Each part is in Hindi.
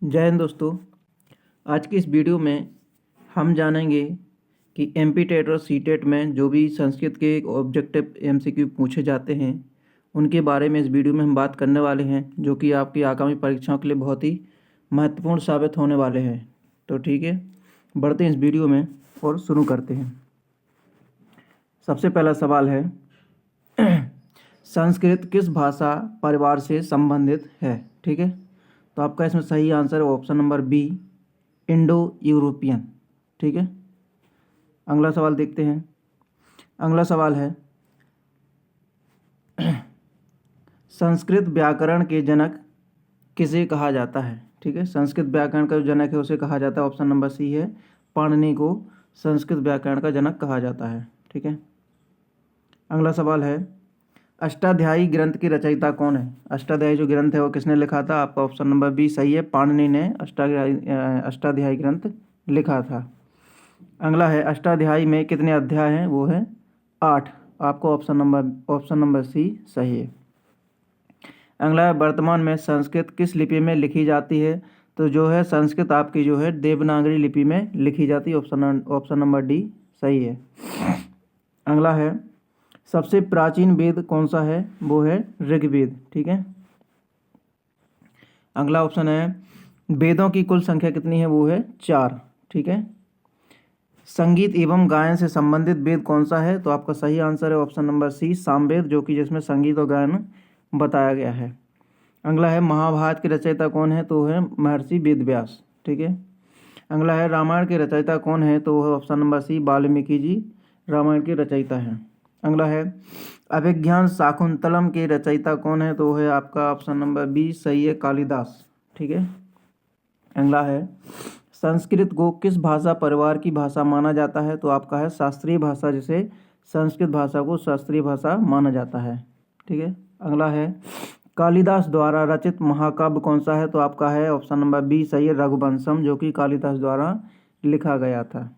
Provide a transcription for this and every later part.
जय हिंद दोस्तों। आज की इस वीडियो में हम जानेंगे कि एमपी टेट और सी टेट में जो भी संस्कृत के ऑब्जेक्टिव एमसीक्यू पूछे जाते हैं उनके बारे में इस वीडियो में हम बात करने वाले हैं, जो कि आपकी आगामी परीक्षाओं के लिए बहुत ही महत्वपूर्ण साबित होने वाले हैं। तो ठीक है, बढ़ते हैं इस वीडियो में और शुरू करते हैं। सबसे पहला सवाल है संस्कृत किस भाषा परिवार से संबंधित है। ठीक है, तो आपका इसमें सही आंसर है option number B, Indo European. ठीक है, अगला सवाल देखते हैं। अगला सवाल है संस्कृत व्याकरण के जनक किसे कहा जाता है। ठीक है, संस्कृत व्याकरण का जो जनक है उसे कहा जाता है, ऑप्शन नंबर सी है, पाणिनि को संस्कृत व्याकरण का जनक कहा जाता है। ठीक है, अगला सवाल है अष्टाध्यायी ग्रंथ की रचयिता कौन है। अष्टाध्यायी जो ग्रंथ है वो किसने लिखा था। आपका ऑप्शन नंबर बी सही है, पाणिनि ने अष्टाध्यायी ग्रंथ लिखा था। अगला है अष्टाध्यायी में कितने अध्याय हैं, वो है 8। आपको ऑप्शन नंबर सी सही है। अगला है वर्तमान में संस्कृत किस लिपि में लिखी जाती है। तो जो है संस्कृत आपकी जो है देवनागरी लिपि में लिखी जाती है, ऑप्शन नंबर डी सही है। अगला है सबसे प्राचीन वेद कौन सा है, वो है ऋग्वेद। ठीक है, अगला ऑप्शन है वेदों की कुल संख्या कितनी है, वो है 4। ठीक है, संगीत एवं गायन से संबंधित वेद कौन सा है। तो आपका सही आंसर है ऑप्शन नंबर सी, सामवेद, जो कि जिसमें संगीत और गायन बताया गया है। अगला है महाभारत के रचयिता कौन है, तो है महर्षि वेदव्यास। ठीक है, अगला है रामायण के रचयिता कौन है, तो है option number C, Valmiki ji Ramayan के रचयिता हैं। अगला है अभिज्ञान शाकुंतलम के रचयिता कौन है, तो है आपका ऑप्शन नंबर बी सही है, कालिदास। ठीक है, अगला है संस्कृत को किस भाषा परिवार की भाषा माना जाता है। तो आपका है शास्त्रीय भाषा, जिसे संस्कृत भाषा को शास्त्रीय भाषा माना जाता है। ठीक है, अगला है कालिदास द्वारा रचित महाकाव्य कौन सा है। तो आपका है ऑप्शन नंबर बी सही है, रघुवंशम, जो कि कालिदास द्वारा लिखा गया था।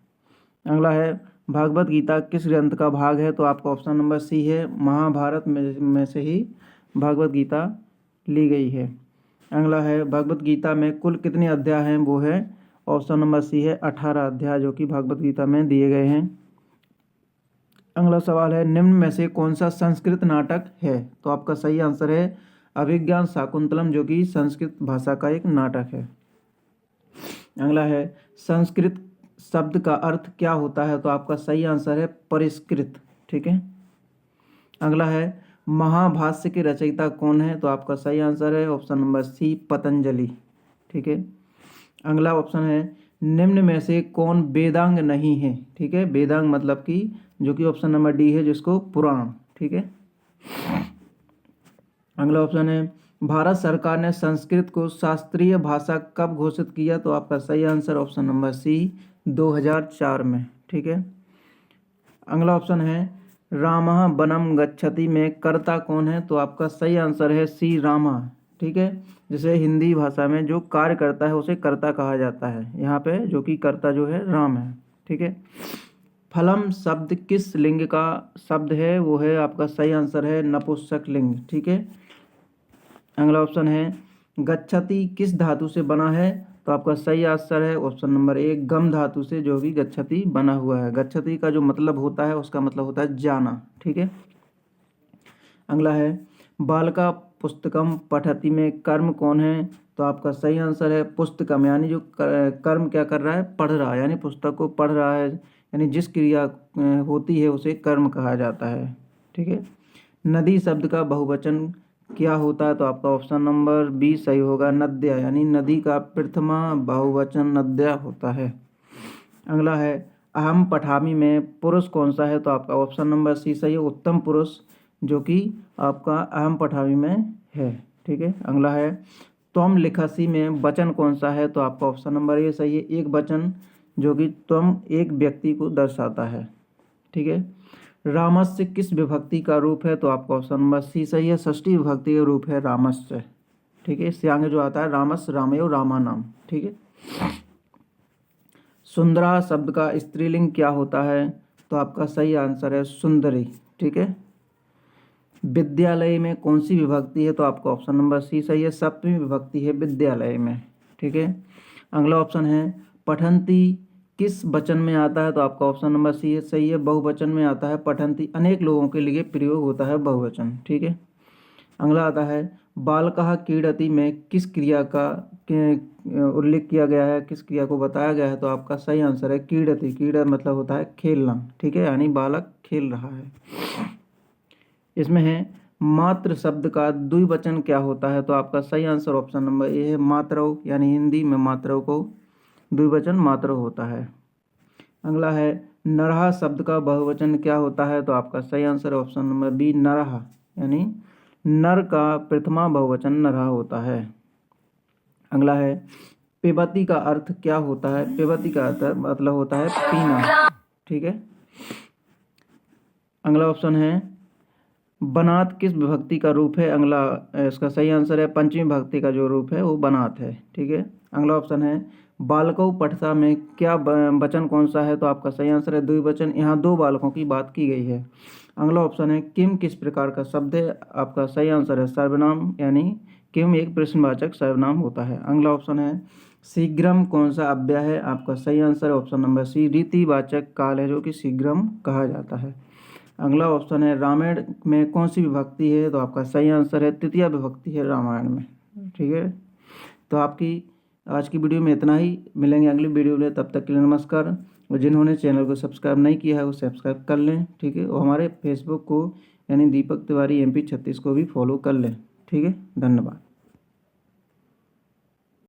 अगला है भागवत गीता किस ग्रंथ का भाग है। तो आपका ऑप्शन नंबर सी है, महाभारत में से ही भागवत गीता ली गई है। अगला है भागवत गीता में कुल कितने अध्याय हैं, वो है ऑप्शन नंबर सी है, 18 अध्याय जो कि भागवत गीता में दिए गए हैं। अगला सवाल है निम्न में से कौन सा संस्कृत नाटक है। तो आपका सही आंसर है अभिज्ञान शाकुंतलम, जो कि संस्कृत भाषा का एक नाटक है। अगला है संस्कृत शब्द का अर्थ क्या होता है। तो आपका सही आंसर है परिष्कृत। ठीक है, अगला है महाभाष्य के रचयिता कौन है। तो आपका सही आंसर है ऑप्शन नंबर सी, पतंजलि। ठीक है, अगला ऑप्शन है निम्न में से कौन वेदांग नहीं है। ठीक है, वेदांग मतलब कि जो कि ऑप्शन नंबर डी है, जिसको पुराण। ठीक है, अगला ऑप्शन है भारत सरकार ने संस्कृत को शास्त्रीय भाषा कब घोषित किया। तो आपका सही आंसर ऑप्शन नंबर सी, 2004 में। ठीक है, अगला ऑप्शन है रामः वनम गच्छति में कर्ता कौन है। तो आपका सही आंसर है सी, रामा। ठीक है, जिसे हिंदी भाषा में जो कार्य करता है उसे कर्ता कहा जाता है, यहाँ पे जो कि कर्ता जो है राम है। ठीक है, फलम शब्द किस लिंग का शब्द है, वो है आपका सही आंसर है नपुंसक लिंग। ठीक है, अगला ऑप्शन है गच्छति किस धातु से बना है। तो आपका सही आंसर है ऑप्शन नंबर एक, गम धातु से जो भी गच्छति बना हुआ है। गच्छति का जो मतलब होता है उसका मतलब होता है जाना। ठीक है, अगला है बालका पुस्तकम पठति में कर्म कौन है। तो आपका सही आंसर है पुस्तकम, यानी जो कर्म क्या कर रहा है, पढ़ रहा है, यानी पुस्तक को पढ़ रहा है, यानी जिस क्रिया होती है उसे कर्म कहा जाता है। ठीक है, नदी शब्द का बहुवचन क्या होता है। तो आपका ऑप्शन नंबर बी सही होगा, नद्या, यानी नदी का प्रथमा बहुवचन नद्या होता है। अगला है अहम पठामी में पुरुष कौन सा है। तो आपका ऑप्शन नंबर सी सही है, उत्तम पुरुष, जो कि आपका अहम पठामी में है। ठीक है, अगला है त्वम लिखसी में वचन कौन सा है। तो आपका ऑप्शन नंबर ए सही है, एक वचन, जो कि त्वम एक व्यक्ति को दर्शाता है। ठीक है, रामस्य किस विभक्ति का रूप है। तो आपका ऑप्शन नंबर सी सही है, षष्ठी विभक्ति का रूप है रामस्य। ठीक है, इससे आगे जो आता है रामस, रामयो, रामानाम। ठीक है, सुंदरा शब्द का स्त्रीलिंग क्या होता है। तो आपका सही आंसर है सुंदरी। ठीक है, विद्यालय में कौन सी विभक्ति है। तो आपका ऑप्शन नंबर सी सही है, सप्तमी विभक्ति है विद्यालय में। ठीक है। अगला ऑप्शन है पठंती किस वचन में आता है, तो आपका ऑप्शन नंबर सी है सही है, बहुवचन में आता है। पठंती अनेक लोगों के लिए प्रयोग होता है बहुवचन, ठीक है। अगला आता है बालकः क्रीडति में किस क्रिया का उल्लेख किया गया है, किस क्रिया को बताया गया है, तो आपका सही आंसर है क्रीडति। क्रीड़ा मतलब होता है खेलना, ठीक है, यानी बालक खेल रहा है। इसमें है मात्र शब्द का द्विवचन क्या होता है, तो आपका सही आंसर ऑप्शन नंबर ए है मातरव, यानी हिंदी में मातरव को द्विवचन मातरव होता है। अगला है नरहा शब्द का बहुवचन क्या होता है, तो आपका सही आंसर ऑप्शन नंबर बी नरहा, यानी नर का प्रथमा बहुवचन नरहा होता है। अगला है पेबती का अर्थ क्या होता है, पेबती का अर्थ मतलब होता है पीना, ठीक है। अगला ऑप्शन है बनात किस विभक्ति का रूप है, अगला इसका सही आंसर है पंचमी विभक्ति का जो रूप है वो बनात है, ठीक है। अगला ऑप्शन है बालकों पठता में क्या वचन कौन सा है, तो आपका सही आंसर है द्विवचन, यहाँ दो बालकों की बात की गई है। अगला ऑप्शन है किम किस प्रकार का शब्द है, आपका सही आंसर है सर्वनाम, यानी किम एक प्रश्नवाचक सर्वनाम होता है। अगला ऑप्शन है शीघ्रम कौन सा अव्यय है, आपका सही आंसर है ऑप्शन नंबर सी रीतिवाचक काल है जो कि शीघ्रम कहा जाता है। अगला ऑप्शन है रामायण में कौन सी विभक्ति है, तो आपका सही आंसर है तृतीया विभक्ति है रामायण में, ठीक है। तो आपकी आज की वीडियो में इतना ही, मिलेंगे अगली वीडियो में, तब तक के लिए नमस्कार। और जिन्होंने चैनल को सब्सक्राइब नहीं किया है वो सब्सक्राइब कर लें, ठीक है। और हमारे फेसबुक को यानी दीपक तिवारी MP 36 को भी फॉलो कर लें, ठीक है। धन्यवाद।